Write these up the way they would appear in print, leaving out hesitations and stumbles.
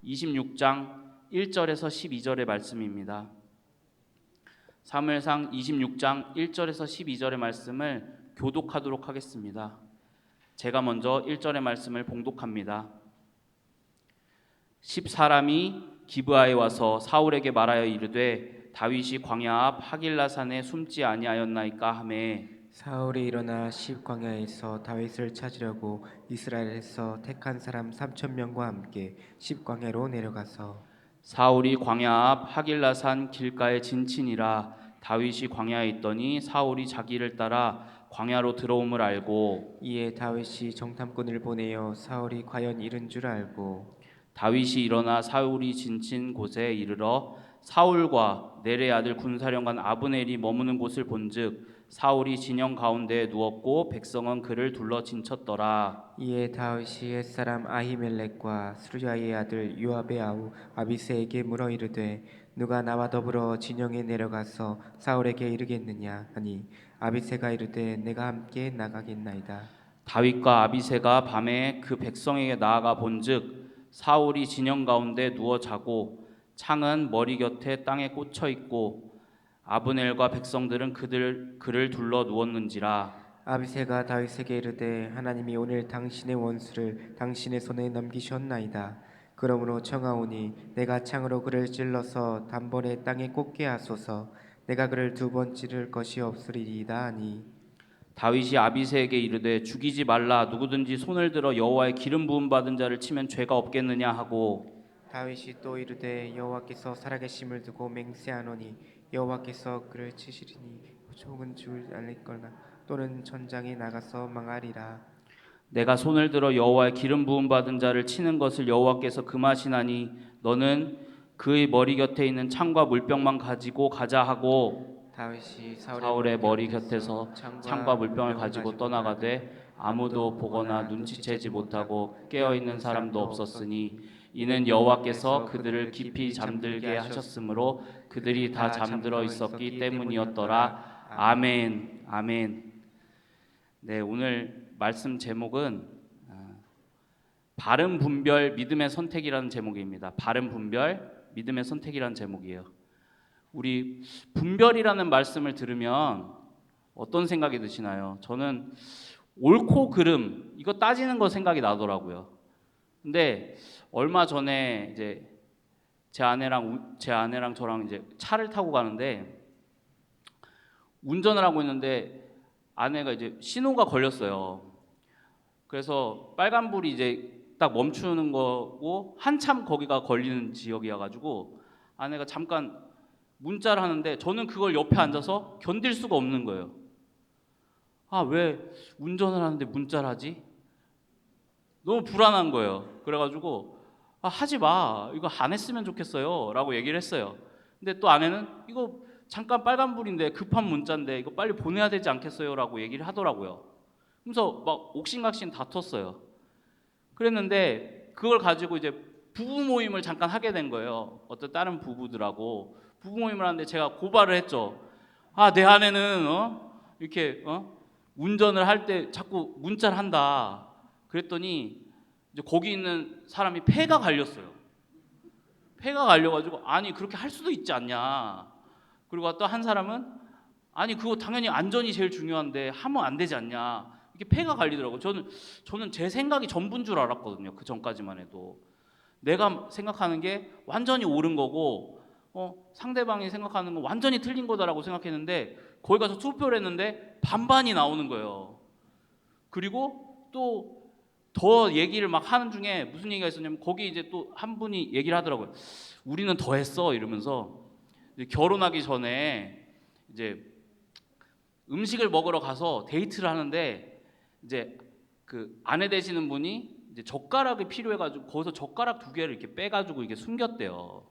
26장 1절에서 12절의 말씀입니다. 사무엘상 26장 1절에서 12절의 말씀을 교독하도록 하겠습니다. 제가 먼저 1절의 말씀을 봉독합니다. 10사람이 기브아에 와서 사울에게 말하여 이르되 다윗이 광야 앞 하길라산에 숨지 아니하였나이까 하매 사울이 일어나 십광야에서 다윗을 찾으려고 이스라엘에서 택한 사람 3,000명과 함께 십광야로 내려가서 사울이 광야 앞 하길라산 길가에 진친이라 다윗이 광야에 있더니 사울이 자기를 따라 광야로 들어옴을 알고 이에 다윗이 정탐꾼을 보내어 사울이 과연 이른 줄 알고 다윗이 일어나 사울이 진친 곳에 이르러 사울과 넬의 아들 군사령관 아브넬이 머무는 곳을 본즉 사울이 진영 가운데에 누웠고 백성은 그를 둘러 진쳤더라. 이에 다윗이 옛사람 아히멜렉과 스루야의 아들 요압의 아우 아비새에게 물어 이르되 누가 나와 더불어 진영에 내려가서 사울에게 이르겠느냐 하니 아비새가 이르되 내가 함께 나가겠나이다. 다윗과 아비새가 밤에 그 백성에게 나아가 본즉 사울이 진영 가운데 누워 자고 창은 머리 곁에 땅에 꽂혀 있고 아브넬과 백성들은 그를 둘러 누웠는지라. 아비새가 다윗에게 이르되 하나님이 오늘 당신의 원수를 당신의 손에 넘기셨나이다. 그러므로 청하오니 내가 창으로 그를 찔러서 단번에 땅에 꽂게 하소서. 내가 그를 2번 찌를 것이 없으리이다 하니 다윗이 아비새에게 이르되 죽이지 말라. 누구든지 손을 들어 여호와의 기름 부음 받은 자를 치면 죄가 없겠느냐 하고 다윗이 또 이르되 여호와께서 살아계심을 두고 맹세하노니 여호와께서 그를 치시리니 혹은 죽을 알릴거나 또는 전장에 나가서 망하리라. 내가 손을 들어 여호와의 기름 부음 받은 자를 치는 것을 여호와께서 금하시나니 너는 그의 머리 곁에 있는 창과 물병만 가지고 가자 하고 다윗이 사울의 머리 곁에서 창과 물병을 가지고 떠나가되 아무도 보거나 눈치채지 못하고 깨어있는 사람도 없었으니 이는 여호와께서 그들을 깊이 잠들게 하셨으므로 그들이 다 잠들어 있었기 때문이었더라. 아멘. 아멘. 네, 오늘 말씀 제목은 바른 분별 믿음의 선택이라는 제목입니다. 바른 분별 믿음의 선택이라는 제목이에요. 우리 분별이라는 말씀을 들으면 어떤 생각이 드시나요? 저는 옳고 그름 이거 따지는 거 생각이 나더라고요. 근데 얼마 전에 이제 제 아내랑 저랑 이제 차를 타고 가는데 운전을 하고 있는데 아내가 이제 신호가 걸렸어요. 그래서 빨간불이 이제 딱 멈추는 거고 한참 거기가 걸리는 지역이어가지고 아내가 잠깐 문자를 하는데 저는 그걸 옆에 앉아서 견딜 수가 없는 거예요. 아, 왜 운전을 하는데 문자를 하지? 너무 불안한 거예요. 그래가지고 하지 마. 이거 안 했으면 좋겠어요. 라고 얘기를 했어요. 근데 또 아내는 이거 잠깐 빨간불인데 급한 문자인데 이거 빨리 보내야 되지 않겠어요? 라고 얘기를 하더라고요. 그래서 막 옥신각신 다퉜어요. 그랬는데 그걸 가지고 이제 부부 모임을 잠깐 하게 된 거예요. 어떤 다른 부부들하고 부부 모임을 하는데 제가 고발을 했죠. 내 아내는 이렇게 운전을 할 때 자꾸 문자를 한다. 그랬더니 이제 거기 있는 사람이 폐가 갈렸어요. 폐가 갈려가지고 아니 그렇게 할 수도 있지 않냐. 그리고 또 한 사람은 아니 그거 당연히 안전이 제일 중요한데 하면 안 되지 않냐. 이게 폐가 갈리더라고요. 저는 제 생각이 전부인 줄 알았거든요. 그 전까지만 해도 내가 생각하는 게 완전히 옳은 거고 상대방이 생각하는 건 완전히 틀린 거다라고 생각했는데 거기 가서 투표를 했는데 반반이 나오는 거예요. 그리고 또 더 얘기를 막 하는 중에 무슨 얘기가 있었냐면 거기 이제 또 한 분이 얘기를 하더라고요. 우리는 더 했어 이러면서 이제 결혼하기 전에 이제 음식을 먹으러 가서 데이트를 하는데 이제 그 아내 되시는 분이 이제 젓가락이 필요해가지고 거기서 젓가락 2개를 이렇게 빼가지고 이게 숨겼대요.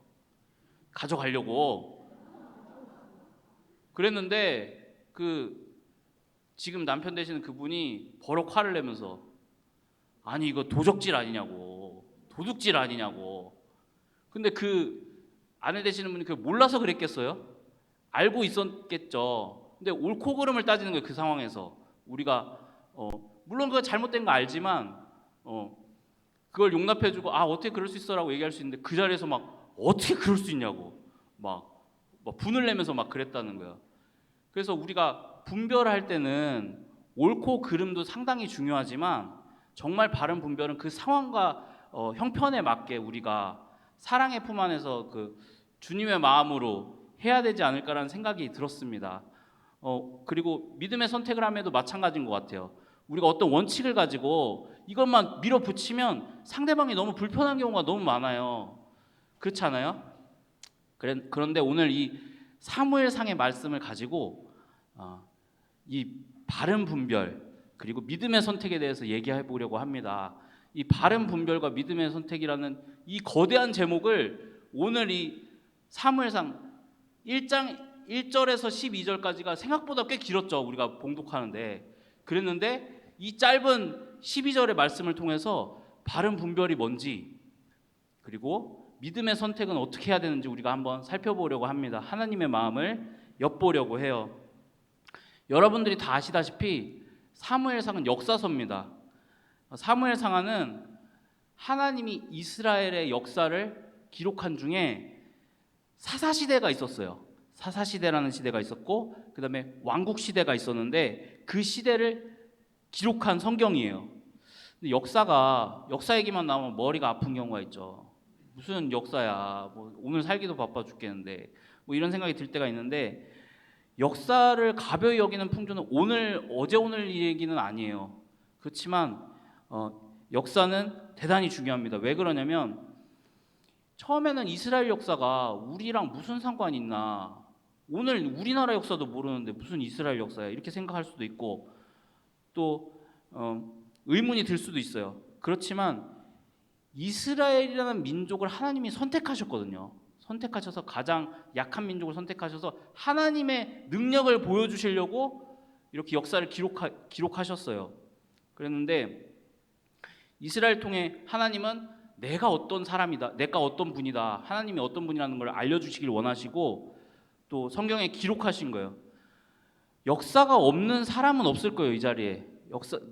가져가려고. 그랬는데 그 지금 남편 되시는 그분이 버럭 화를 내면서 아니 이거 도적질 아니냐고, 도둑질 아니냐고. 근데 그 아내 되시는 분이 그 몰라서 그랬겠어요? 알고 있었겠죠. 근데 옳고 그름을 따지는 거예요. 그 상황에서 우리가 물론 그거 잘못된 거 알지만 그걸 용납해주고 어떻게 그럴 수 있어라고 얘기할 수 있는데 그 자리에서 막 어떻게 그럴 수 있냐고 막 분을 내면서 막 그랬다는 거야. 그래서 우리가 분별할 때는 옳고 그름도 상당히 중요하지만 정말 바른 분별은 그 상황과 형편에 맞게 우리가 사랑의 품 안에서 그 주님의 마음으로 해야 되지 않을까라는 생각이 들었습니다. 그리고 믿음의 선택을 함에도 마찬가지인 것 같아요. 우리가 어떤 원칙을 가지고 이것만 밀어붙이면 상대방이 너무 불편한 경우가 너무 많아요. 그렇지 않아요? 그런데 오늘 이 사무엘상의 말씀을 가지고 이 바른 분별 그리고 믿음의 선택에 대해서 얘기해 보려고 합니다. 이 바른 분별과 믿음의 선택이라는 이 거대한 제목을 오늘 이 사무엘상 1장 1절에서 12절까지가 생각보다 꽤 길었죠. 우리가 봉독하는데. 그랬는데 이 짧은 12절의 말씀을 통해서 바른 분별이 뭔지 그리고 믿음의 선택은 어떻게 해야 되는지 우리가 한번 살펴보려고 합니다. 하나님의 마음을 엿보려고 해요. 여러분들이 다 아시다시피 사무엘상은 역사서입니다. 사무엘상은 하나님이 이스라엘의 역사를 기록한 중에 사사시대가 있었어요. 사사시대라는 시대가 있었고 그 다음에 왕국시대가 있었는데 그 시대를 기록한 성경이에요. 근데 역사 얘기만 나오면 머리가 아픈 경우가 있죠. 무슨 역사야, 오늘 살기도 바빠 죽겠는데 이런 생각이 들 때가 있는데 역사를 가벼이 여기는 풍조는 어제 오늘 얘기는 아니에요. 그렇지만 역사는 대단히 중요합니다. 왜 그러냐면 처음에는 이스라엘 역사가 우리랑 무슨 상관이 있나, 오늘 우리나라 역사도 모르는데 무슨 이스라엘 역사야 이렇게 생각할 수도 있고 또 의문이 들 수도 있어요. 그렇지만 이스라엘이라는 민족을 하나님이 선택하셨거든요. 선택하셔서 가장 약한 민족을 선택하셔서 하나님의 능력을 보여주시려고 이렇게 역사를 기록하셨어요. 그랬는데 이스라엘 통해 하나님은 내가 어떤 사람이다, 내가 어떤 분이다, 하나님이 어떤 분이라는 걸 알려주시길 원하시고 또 성경에 기록하신 거예요. 역사가 없는 사람은 없을 거예요. 이 자리에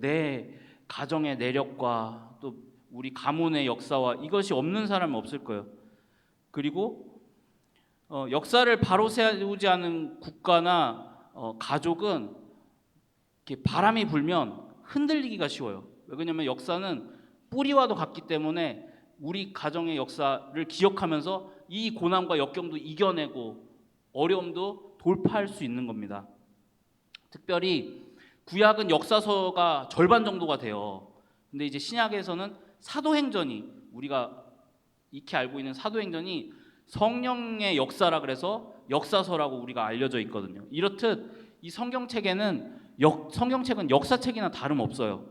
내 가정의 내력과 또 우리 가문의 역사와 이것이 없는 사람은 없을 거예요. 그리고 역사를 바로 세우지 않은 국가나 가족은 이렇게 바람이 불면 흔들리기가 쉬워요. 왜냐하면 역사는 뿌리와도 같기 때문에 우리 가정의 역사를 기억하면서 이 고난과 역경도 이겨내고 어려움도 돌파할 수 있는 겁니다. 특별히 구약은 역사서가 절반 정도가 돼요. 근데 이제 신약에서는 사도행전이, 우리가 익히 알고 있는 사도행전이 성령의 역사라 그래서 역사서라고 우리가 알려져 있거든요. 이렇듯 이 성경책은 역사책이나 다름없어요.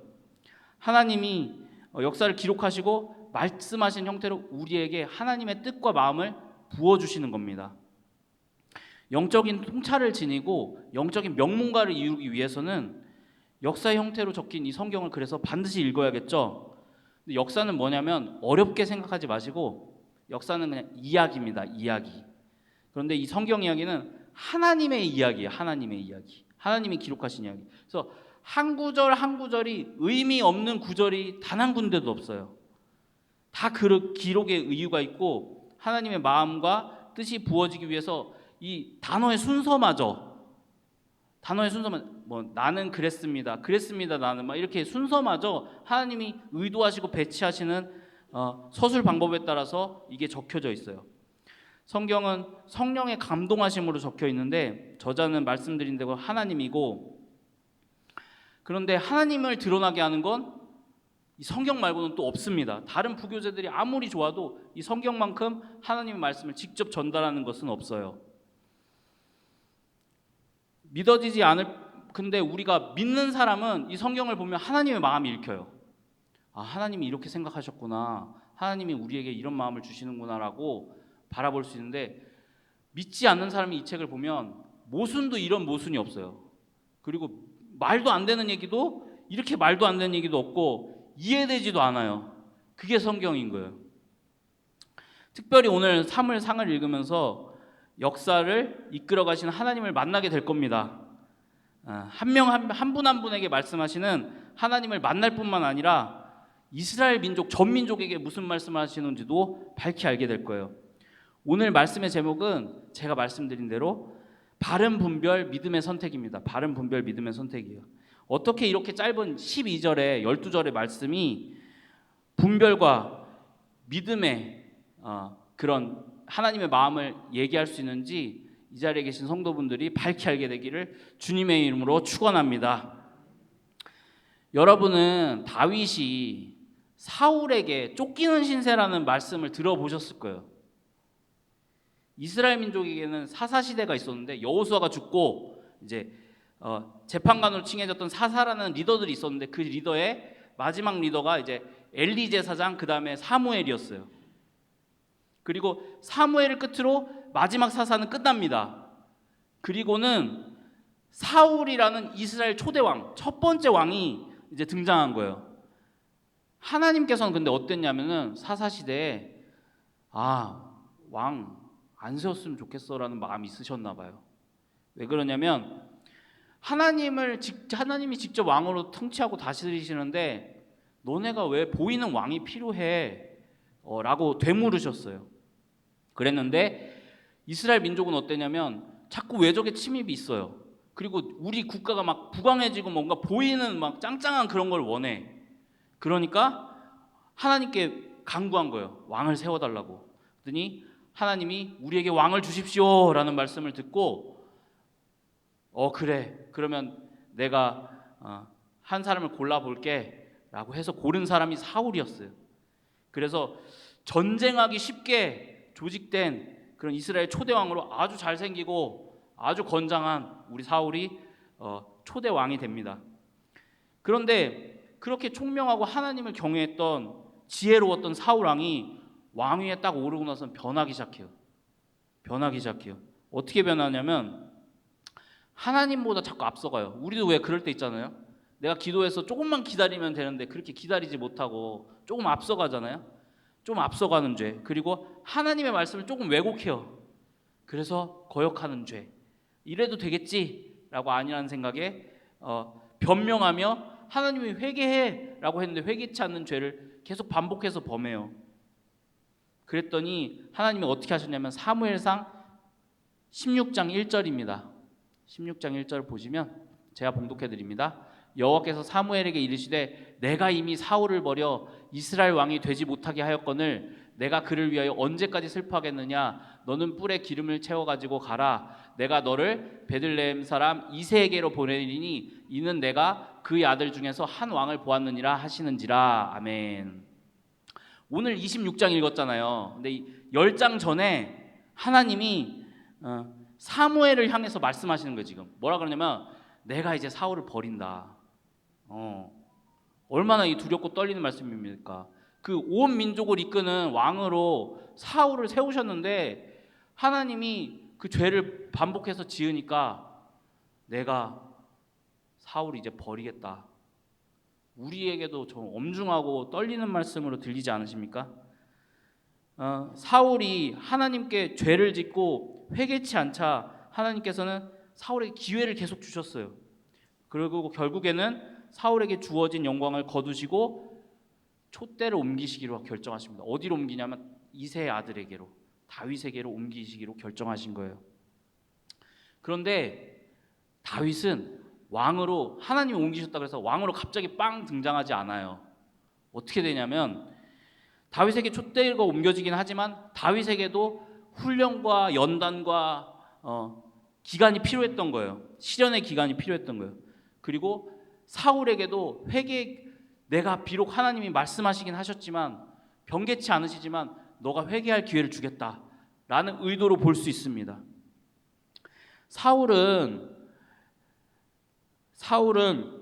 하나님이 역사를 기록하시고 말씀하신 형태로 우리에게 하나님의 뜻과 마음을 부어주시는 겁니다. 영적인 통찰을 지니고 영적인 명문가를 이루기 위해서는 역사 형태로 적힌 이 성경을 그래서 반드시 읽어야겠죠. 근데 역사는 뭐냐면 어렵게 생각하지 마시고 역사는 그냥 이야기입니다. 이야기. 그런데 이 성경 이야기는 하나님의 이야기예요. 하나님의 이야기. 하나님이 기록하신 이야기. 그래서 한 구절 한 구절이 의미 없는 구절이 단 한 군데도 없어요. 다 그 기록의 이유가 있고 하나님의 마음과 뜻이 부어지기 위해서 이 단어의 순서마저 나는 그랬습니다 나는 이렇게 순서마저 하나님이 의도하시고 배치하시는 서술 방법에 따라서 이게 적혀져 있어요. 성경은 성령의 감동하심으로 적혀 있는데 저자는 말씀드린 대로 하나님이고, 그런데 하나님을 드러나게 하는 건 이 성경 말고는 또 없습니다. 다른 부교재들이 아무리 좋아도 이 성경만큼 하나님의 말씀을 직접 전달하는 것은 없어요. 믿어지지 않을, 근데 우리가 믿는 사람은 이 성경을 보면 하나님의 마음이 읽혀요. 하나님이 이렇게 생각하셨구나, 하나님이 우리에게 이런 마음을 주시는구나라고 바라볼 수 있는데, 믿지 않는 사람이 이 책을 보면 모순도 이런 모순이 없어요. 그리고 말도 안 되는 얘기도 이렇게 말도 안 되는 얘기도 없고 이해되지도 않아요. 그게 성경인 거예요. 특별히 오늘 사무엘상을 읽으면서 역사를 이끌어 가시는 하나님을 만나게 될 겁니다. 한 분 한 분에게 말씀하시는 하나님을 만날 뿐만 아니라 이스라엘 민족 전 민족에게 무슨 말씀을 하시는지도 밝히 알게 될 거예요. 오늘 말씀의 제목은 제가 말씀드린 대로 바른 분별 믿음의 선택입니다. 바른 분별 믿음의 선택이에요. 어떻게 이렇게 짧은 12절에 12절의 말씀이 분별과 믿음의 그런 하나님의 마음을 얘기할 수 있는지 이 자리에 계신 성도분들이 밝히 알게 되기를 주님의 이름으로 축원합니다. 여러분은 다윗이 사울에게 쫓기는 신세라는 말씀을 들어보셨을 거예요. 이스라엘 민족에게는 사사시대가 있었는데 여호수아가 죽고 이제 재판관으로 칭해졌던 사사라는 리더들이 있었는데 그 리더의 마지막 리더가 이제 엘리 제사장 그 다음에 사무엘이었어요. 그리고 사무엘을 끝으로 마지막 사사는 끝납니다. 그리고는 사울이라는 이스라엘 초대 왕, 첫 번째 왕이 이제 등장한 거예요. 하나님께서는 근데 어땠냐면은 사사시대에 왕 안 세웠으면 좋겠어라는 마음이 있으셨나 봐요. 왜 그러냐면 하나님이 직접 왕으로 통치하고 다스리시는데 너네가 왜 보이는 왕이 필요해? 라고 되물으셨어요. 그랬는데 이스라엘 민족은 어땠냐면 자꾸 외적의 침입이 있어요. 그리고 우리 국가가 막 부강해지고 뭔가 보이는 막 짱짱한 그런 걸 원해. 그러니까 하나님께 간구한 거예요. 왕을 세워달라고. 그랬더니 하나님이 우리에게 왕을 주십시오 라는 말씀을 듣고 그래 그러면 내가 한 사람을 골라볼게 라고 해서 고른 사람이 사울이었어요. 그래서 전쟁하기 쉽게 조직된 그런 이스라엘 초대왕으로 아주 잘생기고 아주 건장한 우리 사울이 초대 왕이 됩니다. 그런데 그렇게 총명하고 하나님을 경외했던 지혜로웠던 사울 왕이 왕위에 딱 오르고 나서는 변하기 시작해요. 어떻게 변하냐면 하나님보다 자꾸 앞서가요. 우리도 왜 그럴 때 있잖아요. 내가 기도해서 조금만 기다리면 되는데 그렇게 기다리지 못하고 조금 앞서가잖아요. 좀 앞서가는 죄. 그리고 하나님의 말씀을 조금 왜곡해요. 그래서 거역하는 죄. 이래도 되겠지라고 아니라는 생각에 변명하며 하나님이 회개해라고 했는데 회개치 않는 죄를 계속 반복해서 범해요. 그랬더니 하나님이 어떻게 하셨냐면 사무엘상 16장 1절입니다. 16장 1절 보시면 제가 봉독해 드립니다. 여호와께서 사무엘에게 이르시되 내가 이미 사울을 버려 이스라엘 왕이 되지 못하게 하였거늘 내가 그를 위하여 언제까지 슬퍼하겠느냐. 너는 뿔에 기름을 채워 가지고 가라. 내가 너를 베들레헴 사람 이새에게로 보내리니 이는 내가 그의 아들 중에서 한 왕을 보았느니라 하시는지라. 아멘. 오늘 26장 읽었잖아요. 근데 10장 전에 하나님이 사무엘을 향해서 말씀하시는 거예요. 지금 뭐라 그러냐면 내가 이제 사울을 버린다. 얼마나 이 두렵고 떨리는 말씀입니까? 그 온 민족을 이끄는 왕으로 사울을 세우셨는데 하나님이 그 죄를 반복해서 지으니까 내가 사울을 이제 버리겠다. 우리에게도 좀 엄중하고 떨리는 말씀으로 들리지 않으십니까? 사울이 하나님께 죄를 짓고 회개치 않자 하나님께서는 사울에게 기회를 계속 주셨어요. 그리고 결국에는 사울에게 주어진 영광을 거두시고 촛대를 옮기시기로 결정하십니다. 어디로 옮기냐면 이새의 아들에게로, 다윗에게로 옮기시기로 결정하신 거예요. 그런데 다윗은 왕으로 하나님이 옮기셨다고 해서 왕으로 갑자기 빵 등장하지 않아요. 어떻게 되냐면 다윗에게 촛대가 옮겨지긴 하지만 다윗에게도 훈련과 연단과 기간이 필요했던 거예요. 실현의 기간이 필요했던 거예요. 그리고 사울에게도 내가 비록 하나님이 말씀하시긴 하셨지만 변개치 않으시지만 너가 회개할 기회를 주겠다라는 의도로 볼 수 있습니다. 사울은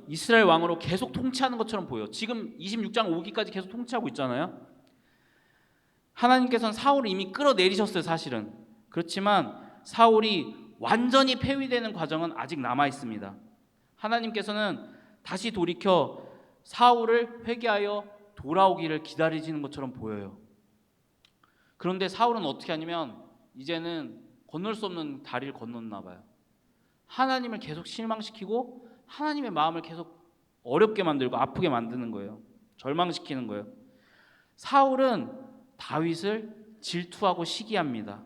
이스라엘 왕으로 계속 통치하는 것처럼 보여요. 지금 26장 5기까지 계속 통치하고 있잖아요. 하나님께서는 사울을 이미 끌어내리셨어요, 사실은. 그렇지만 사울이 완전히 폐위되는 과정은 아직 남아 있습니다. 하나님께서는 다시 돌이켜 사울을 회개하여 돌아오기를 기다리시는 것처럼 보여요. 그런데 사울은 어떻게 하냐면 이제는 건널 수 없는 다리를 건넜나 봐요. 하나님을 계속 실망시키고 하나님의 마음을 계속 어렵게 만들고 아프게 만드는 거예요. 절망시키는 거예요. 사울은 다윗을 질투하고 시기합니다.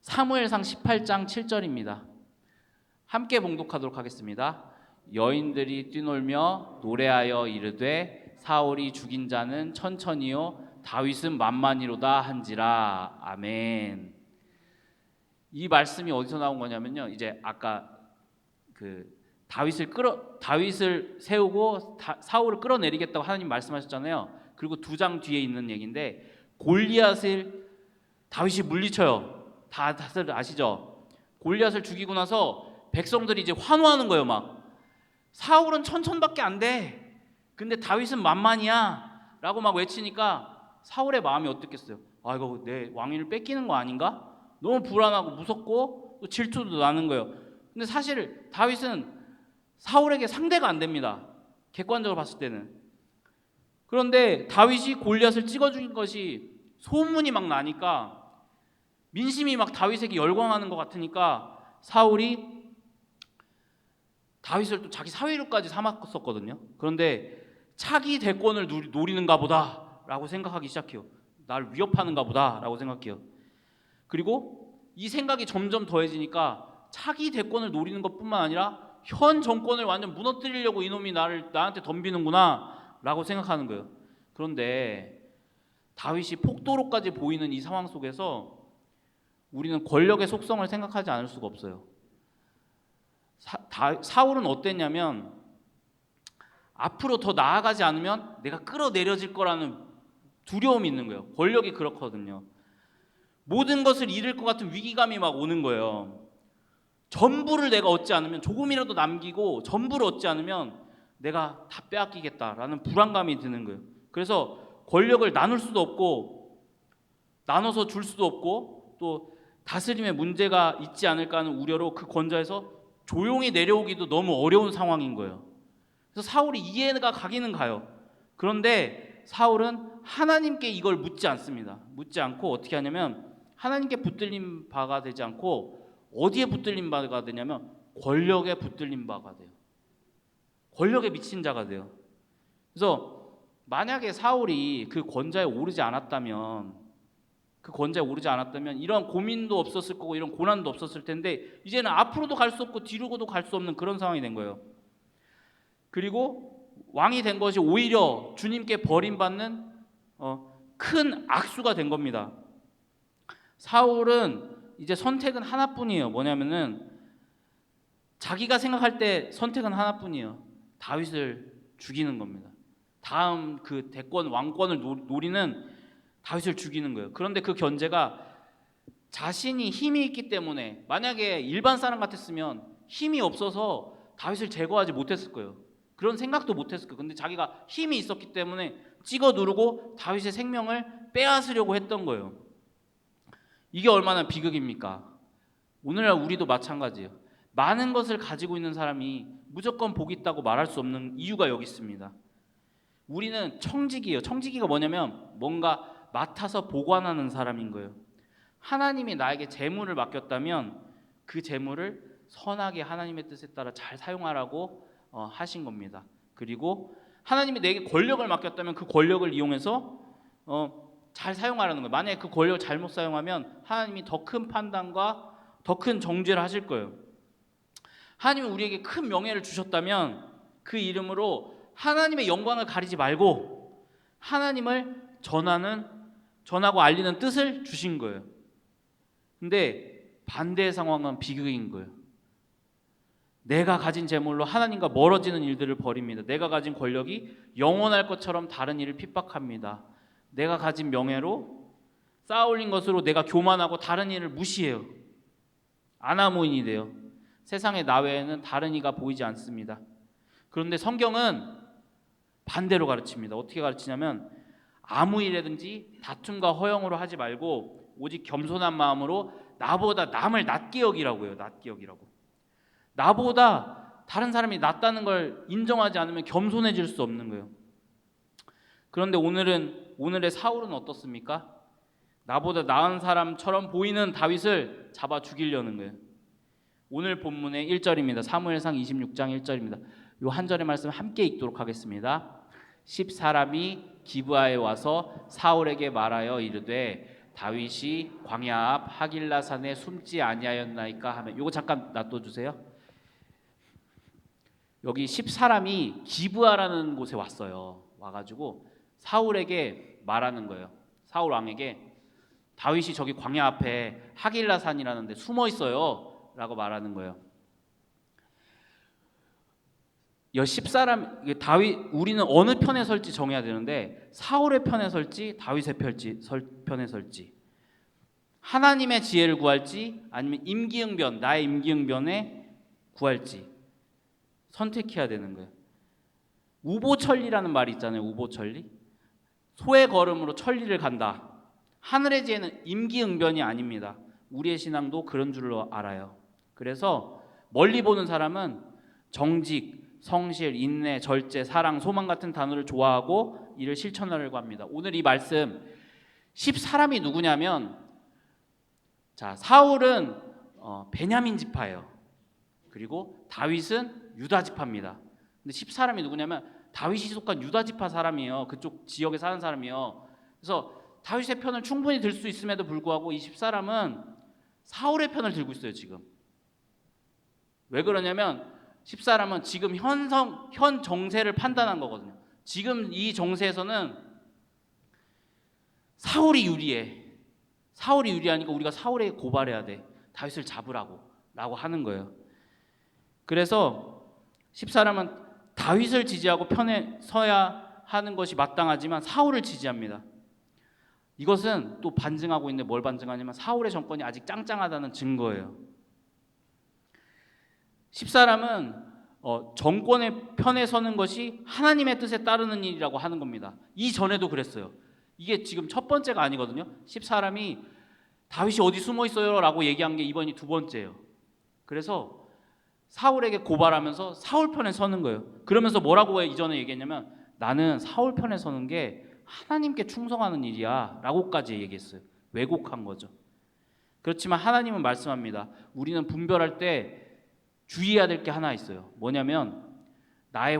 사무엘상 18장 7절입니다. 함께 봉독하도록 하겠습니다. 여인들이 뛰놀며 노래하여 이르되 사울이 죽인 자는 천천히요 다윗은 만만히로다 한지라. 아멘. 이 말씀이 어디서 나온 거냐면요, 이제 아까 그 다윗을 세우고 사울을 끌어내리겠다고 하나님 말씀하셨잖아요. 그리고 2장 뒤에 있는 얘기인데, 골리앗을 다윗이 물리쳐요. 다들 아시죠? 골리앗을 죽이고 나서 백성들이 이제 환호하는 거예요. 막 사울은 천천밖에 안 돼, 근데 다윗은 만만이야 라고 막 외치니까 사울의 마음이 어떻겠어요? 아, 이거 내 왕위를 뺏기는 거 아닌가? 너무 불안하고 무섭고 또 질투도 나는 거예요. 근데 사실 다윗은 사울에게 상대가 안 됩니다, 객관적으로 봤을 때는. 그런데 다윗이 골리앗을 찍어 죽인 것이 소문이 막 나니까, 민심이 막 다윗에게 열광하는 것 같으니까 사울이 다윗을 또 자기 사위로까지 삼았었거든요. 그런데 차기 대권을 노리는가 보다 라고 생각하기 시작해요. 나를 위협하는가 보다 라고 생각해요. 그리고 이 생각이 점점 더해지니까 차기 대권을 노리는 것뿐만 아니라 현 정권을 완전 무너뜨리려고 이놈이 나한테 덤비는구나 라고 생각하는 거예요. 그런데 다윗이 폭도로까지 보이는 이 상황 속에서 우리는 권력의 속성을 생각하지 않을 수가 없어요. 사울은 어땠냐면, 앞으로 더 나아가지 않으면 내가 끌어내려질 거라는 두려움이 있는 거예요. 권력이 그렇거든요. 모든 것을 잃을 것 같은 위기감이 막 오는 거예요. 전부를 내가 얻지 않으면, 조금이라도 남기고 전부를 얻지 않으면 내가 다 빼앗기겠다라는 불안감이 드는 거예요. 그래서 권력을 나눌 수도 없고 나눠서 줄 수도 없고 또 다스림에 문제가 있지 않을까 하는 우려로 그 권좌에서 조용히 내려오기도 너무 어려운 상황인 거예요. 그래서 사울이 이해가 가기는 가요. 그런데 사울은 하나님께 이걸 묻지 않습니다. 묻지 않고 어떻게 하냐면, 하나님께 붙들린 바가 되지 않고 어디에 붙들린 바가 되냐면 권력에 붙들린 바가 돼요. 권력에 미친 자가 돼요. 그래서 만약에 사울이 그 권좌에 오르지 않았다면 이런 고민도 없었을 거고 이런 고난도 없었을 텐데, 이제는 앞으로도 갈 수 없고 뒤로도 갈 수 없는 그런 상황이 된 거예요. 그리고 왕이 된 것이 오히려 주님께 버림받는 큰 악수가 된 겁니다. 사울은 이제 선택은 하나뿐이에요. 뭐냐면은 자기가 생각할 때 선택은 하나뿐이에요. 다윗을 죽이는 겁니다. 다음 그 대권 왕권을 노리는 다윗을 죽이는 거예요. 그런데 그 견제가 자신이 힘이 있기 때문에, 만약에 일반 사람 같았으면 힘이 없어서 다윗을 제거하지 못했을 거예요. 그런 생각도 못했을 거예요. 근데 자기가 힘이 있었기 때문에 찍어 누르고 다윗의 생명을 빼앗으려고 했던 거예요. 이게 얼마나 비극입니까? 오늘날 우리도 마찬가지예요. 많은 것을 가지고 있는 사람이 무조건 복 있다고 말할 수 없는 이유가 여기 있습니다. 우리는 청지기예요. 청지기가 뭐냐면 뭔가 맡아서 보관하는 사람인 거예요. 하나님이 나에게 재물을 맡겼다면 그 재물을 선하게 하나님의 뜻에 따라 잘 사용하라고 하신 겁니다. 그리고 하나님이 내게 권력을 맡겼다면 그 권력을 이용해서 잘 사용하라는 거예요. 만약에 그 권력을 잘못 사용하면 하나님이 더 큰 판단과 더 큰 정죄를 하실 거예요. 하나님이 우리에게 큰 명예를 주셨다면 그 이름으로 하나님의 영광을 가리지 말고 하나님을 전하고 알리는 뜻을 주신 거예요. 근데 반대의 상황은 비극인 거예요. 내가 가진 재물로 하나님과 멀어지는 일들을 벌입니다. 내가 가진 권력이 영원할 것처럼 다른 일을 핍박합니다. 내가 가진 명예로 쌓아올린 것으로 내가 교만하고 다른 일을 무시해요. 아나무인이 돼요. 세상에 나 외에는 다른 이가 보이지 않습니다. 그런데 성경은 반대로 가르칩니다. 어떻게 가르치냐면, 아무 일이든지 다툼과 허영으로 하지 말고 오직 겸손한 마음으로 나보다 남을 낮게 여기라고 해요. 낮게 여기라고. 나보다 다른 사람이 낫다는 걸 인정하지 않으면 겸손해질 수 없는 거예요. 그런데 오늘의 사울은 어떻습니까? 나보다 나은 사람처럼 보이는 다윗을 잡아 죽이려는 거예요. 오늘 본문의 1절입니다. 사무엘상 26장 1절입니다. 이 한 절의 말씀 함께 읽도록 하겠습니다. 10사람이 기브아에 와서 사울에게 말하여 이르되 다윗이 광야 앞 하길라 산에 숨지 아니하였나이까 하면, 요거 잠깐 놔둬주세요. 여기 10사람이 기브아라는 곳에 왔어요. 와가지고 사울에게 말하는 거예요. 사울 왕에게 다윗이 저기 광야 앞에 하길라 산이라는 데 숨어 있어요 라고 말하는 거예요. 이 10사람, 다윗, 우리는 어느 편에 설지 정해야 되는데 사울의 편에 설지 다윗의 편에 설지, 하나님의 지혜를 구할지 아니면 임기응변, 나의 임기응변에 구할지 선택해야 되는 거예요. 우보천리라는 말이 있잖아요. 우보천리. 소의 걸음으로 천리를 간다. 하늘의 지혜는 임기응변이 아닙니다. 우리의 신앙도 그런 줄로 알아요. 그래서 멀리 보는 사람은 정직, 성실, 인내, 절제, 사랑, 소망 같은 단어를 좋아하고 이를 실천하려고 합니다. 오늘 이 말씀 10사람이 누구냐면, 자, 사울은 베냐민 지파예요. 그리고 다윗은 유다 지파입니다. 근데 10사람이 누구냐면 다윗이 속한 유다 지파 사람이에요. 그쪽 지역에 사는 사람이에요. 그래서 다윗의 편을 충분히 들 수 있음에도 불구하고 이 10사람은 사울의 편을 들고 있어요. 지금 왜 그러냐면 10사람은 지금 현 정세를 판단한 거거든요. 지금 이 정세에서는 사울이 유리해. 사울이 유리하니까 우리가 사울에게 고발해야 돼. 다윗을 잡으라고 라고 하는 거예요. 그래서 10사람은 다윗을 지지하고 편에 서야 하는 것이 마땅하지만 사울을 지지합니다. 이것은 또 반증하고 있는데 뭘 반증하냐면 사울의 정권이 아직 짱짱하다는 증거예요. 10사람은 정권의 편에 서는 것이 하나님의 뜻에 따르는 일이라고 하는 겁니다. 이전에도 그랬어요. 이게 지금 첫 번째가 아니거든요. 10사람이 다윗이 어디 숨어 있어요 라고 얘기한 게 이번이 두 번째예요. 그래서 사울에게 고발하면서 사울 편에 서는 거예요. 그러면서 뭐라고 이전에 얘기했냐면 나는 사울 편에 서는 게 하나님께 충성하는 일이야 라고까지 얘기했어요. 왜곡한 거죠. 그렇지만 하나님은 말씀합니다. 우리는 분별할 때 주의해야 될 게 하나 있어요. 뭐냐면 나의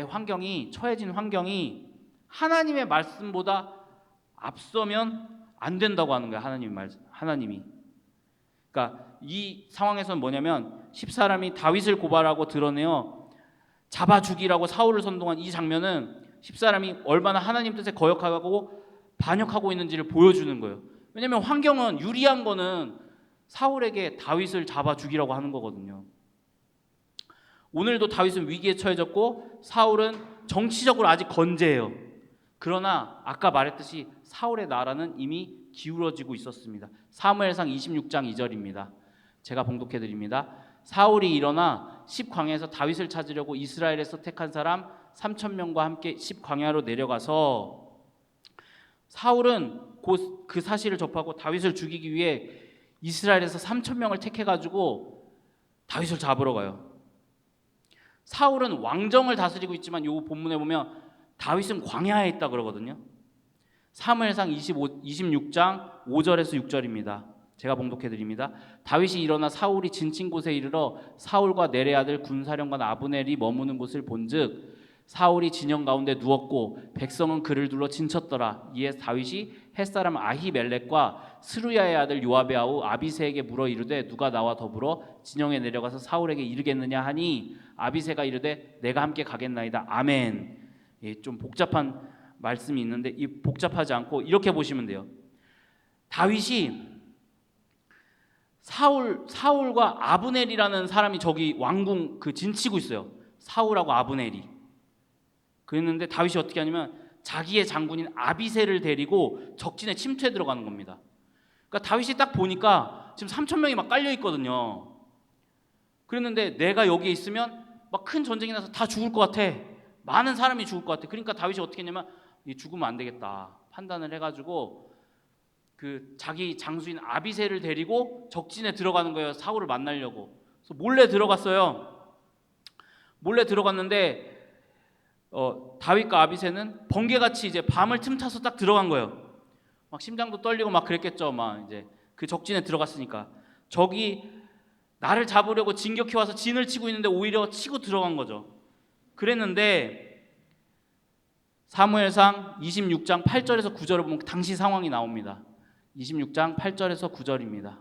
환경이 처해진 환경이 하나님의 말씀보다 앞서면 안 된다고 하는 거예요. 하나님이. 그러니까 이 상황에서는 뭐냐면 10사람이 다윗을 고발하고 드러내어 잡아 죽이라고 사울을 선동한 이 장면은 10사람이 얼마나 하나님 뜻에 거역하고 반역하고 있는지를 보여주는 거예요. 왜냐하면 환경은 유리한 거는 사울에게 다윗을 잡아 죽이라고 하는 거거든요. 오늘도 다윗은 위기에 처해졌고 사울은 정치적으로 아직 건재해요. 그러나 아까 말했듯이 사울의 나라는 이미 기울어지고 있었습니다. 사무엘상 26장 2절입니다. 제가 봉독해 드립니다. 사울이 일어나 십광야에서 다윗을 찾으려고 이스라엘에서 택한 사람 3,000명과 함께 십광야로 내려가서, 사울은 곧 그 사실을 접하고 다윗을 죽이기 위해 이스라엘에서 3,000명을 택해가지고 다윗을 잡으러 가요. 사울은 왕정을 다스리고 있지만 이 본문에 보면 다윗은 광야에 있다 그러거든요. 사무엘상 26장 5절에서 6절입니다. 제가 봉독해 드립니다. 다윗이 일어나 사울이 진친 곳에 이르러 사울과 내레 아들 군사령관 아브넬이 머무는 곳을 본즉 사울이 진영 가운데 누웠고 백성은 그를 둘러 진쳤더라. 이에 다윗이 햇사람 아히멜렉과 스루야의 아들 요압의 아우 아비새에게 물어 이르되 누가 나와 더불어 진영에 내려가서 사울에게 이르겠느냐 하니 아비새가 이르되 내가 함께 가겠나이다. 아멘. 좀 복잡한 말씀이 있는데 이 복잡하지 않고 이렇게 보시면 돼요. 다윗이 사울과 아브넬이라는 사람이 저기 왕궁 그 진치고 있어요. 사울하고 아브넬이. 그랬는데 다윗이 어떻게 하냐면 자기의 장군인 아비새를 데리고 적진에 침투해 들어가는 겁니다. 그러니까 다윗이 딱 보니까 지금 3,000명이 막 깔려 있거든요. 그랬는데 내가 여기에 있으면 막 큰 전쟁이 나서 다 죽을 것 같아. 많은 사람이 죽을 것 같아. 그러니까 다윗이 어떻게 했냐면 죽으면 안 되겠다 판단을 해가지고 그 자기 장수인 아비새를 데리고 적진에 들어가는 거예요. 사울을 만나려고. 그래서 몰래 들어갔어요. 몰래 들어갔는데 다윗과 아비새는 번개같이 이제 밤을 틈타서 딱 들어간 거예요. 막 심장도 떨리고 막 그랬겠죠. 막 이제 그 적진에 들어갔으니까 적이 나를 잡으려고 진격해 와서 진을 치고 있는데 오히려 치고 들어간 거죠. 그랬는데 사무엘상 26장 8절에서 9절을 보면 당시 상황이 나옵니다. 26장 8절에서 9절입니다.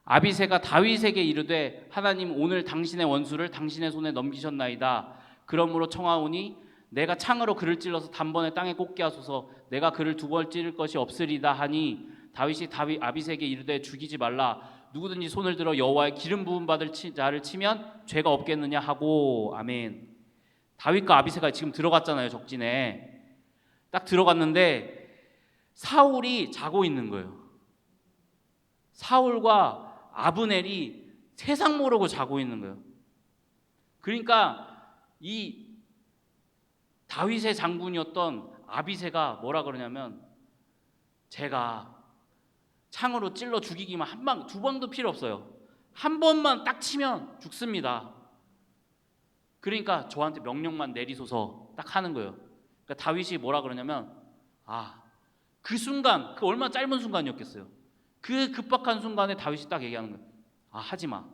아비새가 다윗에게 이르되 하나님 오늘 당신의 원수를 당신의 손에 넘기셨나이다. 그러므로 청하오니 내가 창으로 그를 찔러서 단번에 땅에 꽂게 하소서. 내가 그를 두 번 찌를 것이 없으리다 하니 다윗이 아비새에게 이르되 죽이지 말라. 누구든지 손을 들어 여호와의 기름 부음 받을 자를 치면 죄가 없겠느냐 하고. 아멘. 다윗과 아비새가 지금 들어갔잖아요. 적진에 딱 들어갔는데 사울이 자고 있는 거예요. 사울과 아브넬이 세상 모르고 자고 있는 거예요. 그러니까 이 다윗의 장군이었던 아비새가 뭐라 그러냐면 제가 창으로 찔러 죽이기만 한 방, 두 방도 필요 없어요. 한 번만 딱 치면 죽습니다. 그러니까 저한테 명령만 내리소서 딱 하는 거예요. 그러니까 다윗이 뭐라 그러냐면 그 순간, 그 얼마나 짧은 순간이었겠어요. 그 급박한 순간에 다윗이 딱 얘기하는 거예요. 하지마.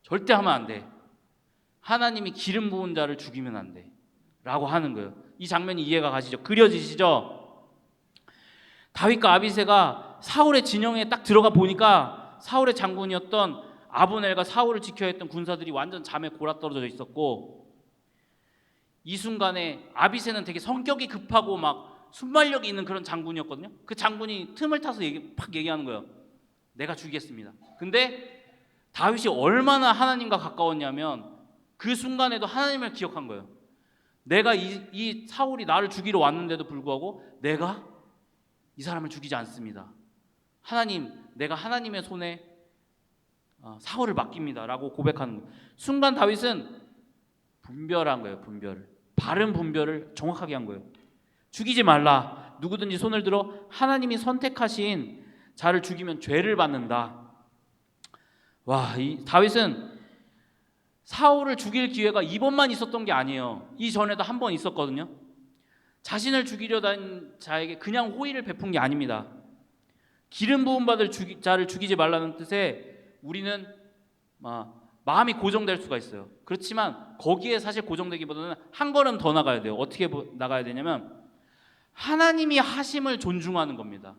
절대 하면 안 돼. 하나님이 기름 부은 자를 죽이면 안 돼. 라고 하는 거예요. 이 장면이 이해가 가시죠? 그려지시죠? 다윗과 아비새가 사울의 진영에 딱 들어가 보니까 사울의 장군이었던 아브넬과 사울을 지켜야 했던 군사들이 완전 잠에 골아떨어져 있었고, 이 순간에 아비새는 되게 성격이 급하고 막 순발력이 있는 그런 장군이었거든요. 그 장군이 틈을 타서 팍 얘기하는 거예요. 내가 죽이겠습니다. 근데 다윗이 얼마나 하나님과 가까웠냐면 그 순간에도 하나님을 기억한 거예요. 내가 이 사울이 나를 죽이러 왔는데도 불구하고 내가 이 사람을 죽이지 않습니다. 하나님, 내가 하나님의 손에 사울을 맡깁니다 라고 고백하는 거예요. 순간 다윗은 분별한 거예요. 바른 분별을 정확하게 한 거예요. 죽이지 말라. 누구든지 손을 들어 하나님이 선택하신 자를 죽이면 죄를 받는다. 이 다윗은 사울을 죽일 기회가 이번만 있었던 게 아니에요. 이전에도 한 번 있었거든요. 자신을 죽이려던 자에게 그냥 호의를 베푼 게 아닙니다. 기름 부음 받을 자를 죽이지 말라는 뜻에 우리는 마음이 고정될 수가 있어요. 그렇지만 거기에 사실 고정되기보다는 한 걸음 더 나가야 돼요. 어떻게 나가야 되냐면 하나님이 하심을 존중하는 겁니다.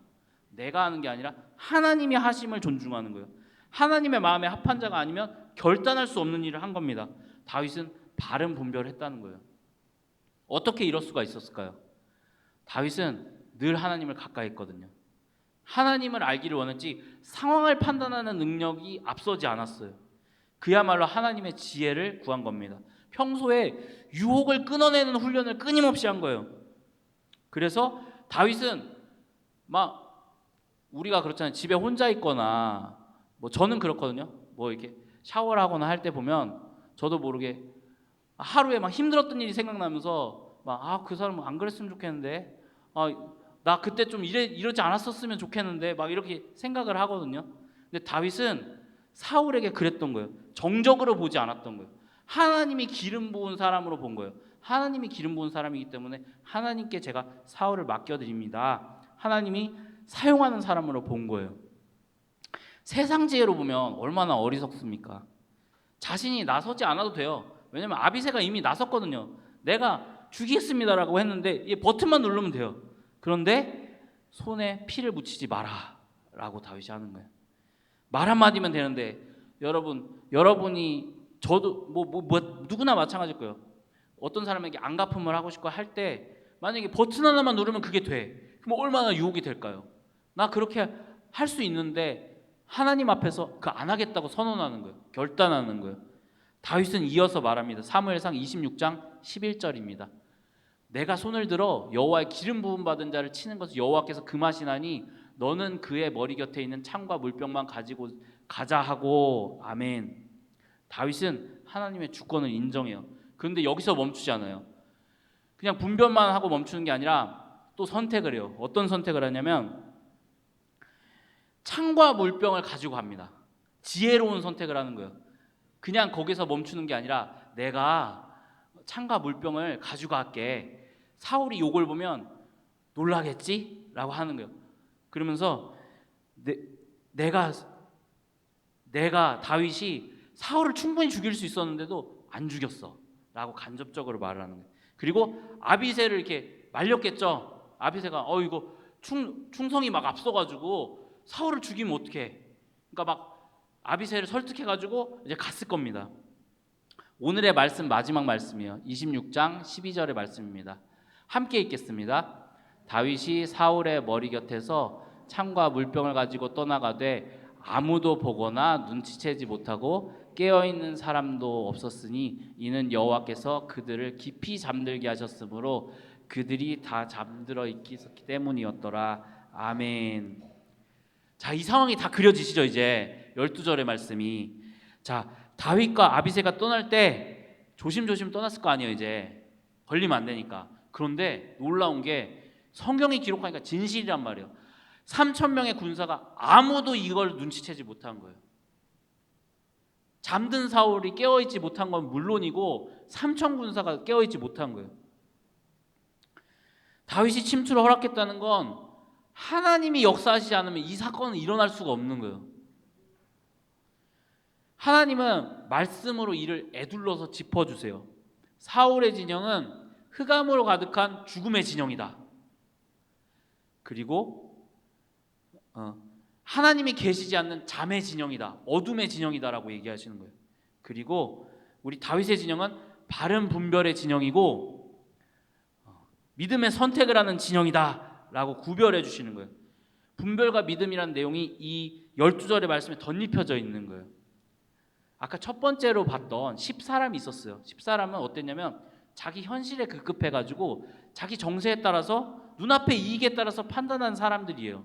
내가 하는 게 아니라 하나님이 하심을 존중하는 거예요. 하나님의 마음에 합한 자가 아니면 결단할 수 없는 일을 한 겁니다. 다윗은 바른 분별을 했다는 거예요. 어떻게 이럴 수가 있었을까요? 다윗은 늘 하나님을 가까이 했거든요. 하나님을 알기를 원했지 상황을 판단하는 능력이 앞서지 않았어요. 그야말로 하나님의 지혜를 구한 겁니다. 평소에 유혹을 끊어내는 훈련을 끊임없이 한 거예요. 그래서 다윗은 우리가 그렇잖아요. 집에 혼자 있거나 저는 그렇거든요. 이렇게 샤워를 하거나 할 때 보면 저도 모르게 하루에 힘들었던 일이 생각나면서 그 사람은 안 그랬으면 좋겠는데, 나 그때 좀 이러지 않았었으면 좋겠는데 이렇게 생각을 하거든요. 근데 다윗은 사울에게 그랬던 거예요. 정적으로 보지 않았던 거예요. 하나님이 기름 부은 사람으로 본 거예요. 하나님이 기름 부은 사람이기 때문에 하나님께 제가 사울을 맡겨드립니다. 하나님이 사용하는 사람으로 본 거예요. 세상 지혜로 보면 얼마나 어리석습니까? 자신이 나서지 않아도 돼요. 왜냐면 아비새가 이미 나섰거든요. 내가 죽이겠습니다라고 했는데 버튼만 누르면 돼요. 그런데 손에 피를 묻히지 마라 라고 다윗이 하는 거예요. 말 한마디면 되는데 여러분이 저도 누구나 마찬가지일 거예요. 어떤 사람에게 안갚음을 하고 싶고 할 때 만약에 버튼 하나만 누르면 그게 돼. 그럼 얼마나 유혹이 될까요? 나 그렇게 할 수 있는데 하나님 앞에서 안 하겠다고 선언하는 거예요. 결단하는 거예요. 다윗은 이어서 말합니다. 사무엘상 26장 11절입니다. 내가 손을 들어 여호와의 기름 부음 받은 자를 치는 것을 여호와께서 금하시나니 너는 그의 머리 곁에 있는 창과 물병만 가지고 가자 하고. 아멘. 다윗은 하나님의 주권을 인정해요. 그런데 여기서 멈추지 않아요. 그냥 분별만 하고 멈추는 게 아니라 또 선택을 해요. 어떤 선택을 하냐면 창과 물병을 가지고 갑니다. 지혜로운 선택을 하는 거예요. 그냥 거기서 멈추는 게 아니라 내가 창과 물병을 가지고 갈게. 사울이 요걸 보면 놀라겠지? 라고 하는 거예요. 그러면서 내가 다윗이 사울을 충분히 죽일 수 있었는데도 안 죽였어. 라고 간접적으로 말을 하는 거예요. 그리고 아비새를 이렇게 말렸겠죠. 아비새가 이거 충성이 막 앞서가지고 사울을 죽이면 어떡해. 그러니까 막 아비새를 설득해가지고 이제 갔을 겁니다. 오늘의 말씀 마지막 말씀이에요. 26장 12절의 말씀입니다. 함께 읽겠습니다. 다윗이 사울의 머리 곁에서 창과 물병을 가지고 떠나가되 아무도 보거나 눈치채지 못하고 깨어있는 사람도 없었으니 이는 여호와께서 그들을 깊이 잠들게 하셨으므로 그들이 다 잠들어 있기 때문이었더라. 아멘. 자, 이 상황이 다 그려지시죠? 이제 12절의 말씀이. 자, 다윗과 아비새가 떠날 때 조심조심 떠났을 거 아니에요. 이제 걸리면 안 되니까. 그런데 놀라운 게 성경이 기록하니까 진실이란 말이에요. 3,000명의 군사가 아무도 이걸 눈치채지 못한 거예요. 잠든 사울이 깨어있지 못한 건 물론이고 3,000 군사가 깨어있지 못한 거예요. 다윗이 침투를 허락했다는 건 하나님이 역사하시지 않으면 이 사건은 일어날 수가 없는 거예요. 하나님은 말씀으로 이를 에둘러서 짚어주세요. 사울의 진영은 흑암으로 가득한 죽음의 진영이다. 그리고 하나님이 계시지 않는 잠의 진영이다. 어둠의 진영이다라고 얘기하시는 거예요. 그리고 우리 다윗의 진영은 바른 분별의 진영이고 믿음의 선택을 하는 진영이다라고 구별해 주시는 거예요. 분별과 믿음이라는 내용이 이 12절의 말씀에 덧입혀져 있는 거예요. 아까 첫 번째로 봤던 10사람이 있었어요. 10사람은 어땠냐면 자기 현실에 급급해가지고 자기 정세에 따라서 눈앞의 이익에 따라서 판단하는 사람들이에요.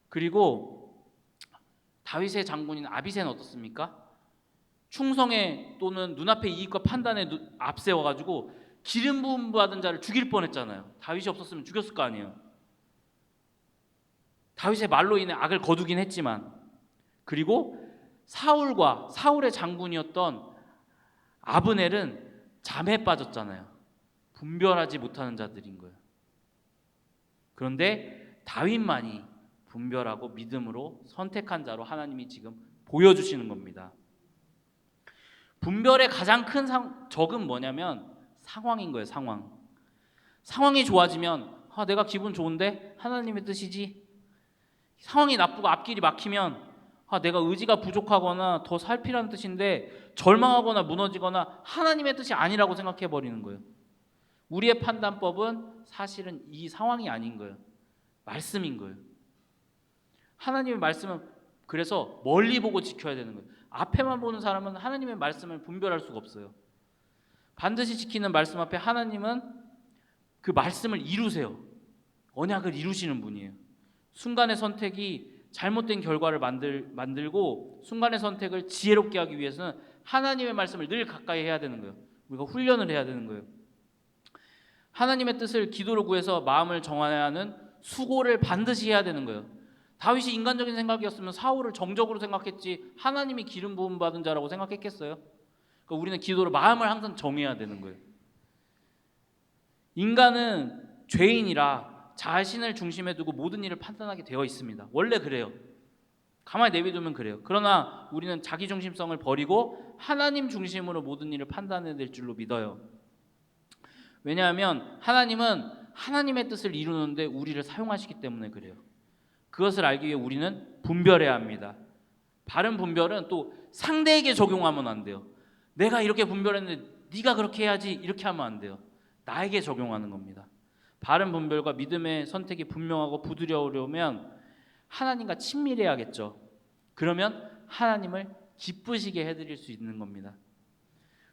그리고 다윗의 장군인 아비새는 어떻습니까? 충성에 또는 눈앞의 이익과 판단에 앞세워가지고 기름 부음 받은 자를 죽일 뻔했잖아요. 다윗이 없었으면 죽였을 거 아니에요. 다윗의 말로 인해 악을 거두긴 했지만, 그리고 사울과 사울의 장군이었던 아브넬은 잠에 빠졌잖아요. 분별하지 못하는 자들인 거예요. 그런데 다윗만이 분별하고 믿음으로 선택한 자로 하나님이 지금 보여주시는 겁니다. 분별의 가장 큰 적은 뭐냐면 상황인 거예요. 상황이 좋아지면 내가 기분 좋은데 하나님의 뜻이지. 상황이 나쁘고 앞길이 막히면 내가 의지가 부족하거나 더 살피라는 뜻인데 절망하거나 무너지거나 하나님의 뜻이 아니라고 생각해버리는 거예요. 우리의 판단법은 사실은 이 상황이 아닌 거예요. 말씀인 거예요. 하나님의 말씀은 그래서 멀리 보고 지켜야 되는 거예요. 앞에만 보는 사람은 하나님의 말씀을 분별할 수가 없어요. 반드시 지키는 말씀 앞에 하나님은 그 말씀을 이루세요. 언약을 이루시는 분이에요. 순간의 선택이 잘못된 결과를 만들고 순간의 선택을 지혜롭게 하기 위해서는 하나님의 말씀을 늘 가까이 해야 되는 거예요. 우리가 훈련을 해야 되는 거예요. 하나님의 뜻을 기도로 구해서 마음을 정해야 하는 수고를 반드시 해야 되는 거예요. 다윗이 인간적인 생각이었으면 사울을 정적으로 생각했지 하나님이 기름 부음 받은 자라고 생각했겠어요? 그러니까 우리는 기도로 마음을 항상 정해야 되는 거예요. 인간은 죄인이라 자신을 중심에 두고 모든 일을 판단하게 되어 있습니다. 원래 그래요. 가만히 내비두면 그래요. 그러나 우리는 자기중심성을 버리고 하나님 중심으로 모든 일을 판단해야 될 줄로 믿어요. 왜냐하면 하나님은 하나님의 뜻을 이루는데 우리를 사용하시기 때문에 그래요. 그것을 알기 위해 우리는 분별해야 합니다. 바른 분별은 또 상대에게 적용하면 안 돼요. 내가 이렇게 분별했는데 네가 그렇게 해야지 이렇게 하면 안 돼요. 나에게 적용하는 겁니다. 바른 분별과 믿음의 선택이 분명하고 부드러우려면 하나님과 친밀해야겠죠. 그러면 하나님을 기쁘시게 해드릴 수 있는 겁니다.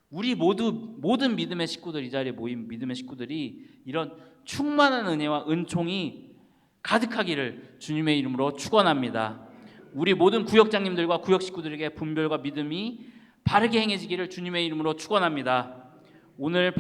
우리 모든 믿음의 식구들, 이 자리에 모인 믿음의 식구들이 이런 충만한 은혜와 은총이 가득하기를 주님의 이름으로 축원합니다. 우리 모든 구역장님들과 구역 식구들에게 분별과 믿음이 바르게 행해지기를 주님의 이름으로 축원합니다. 오늘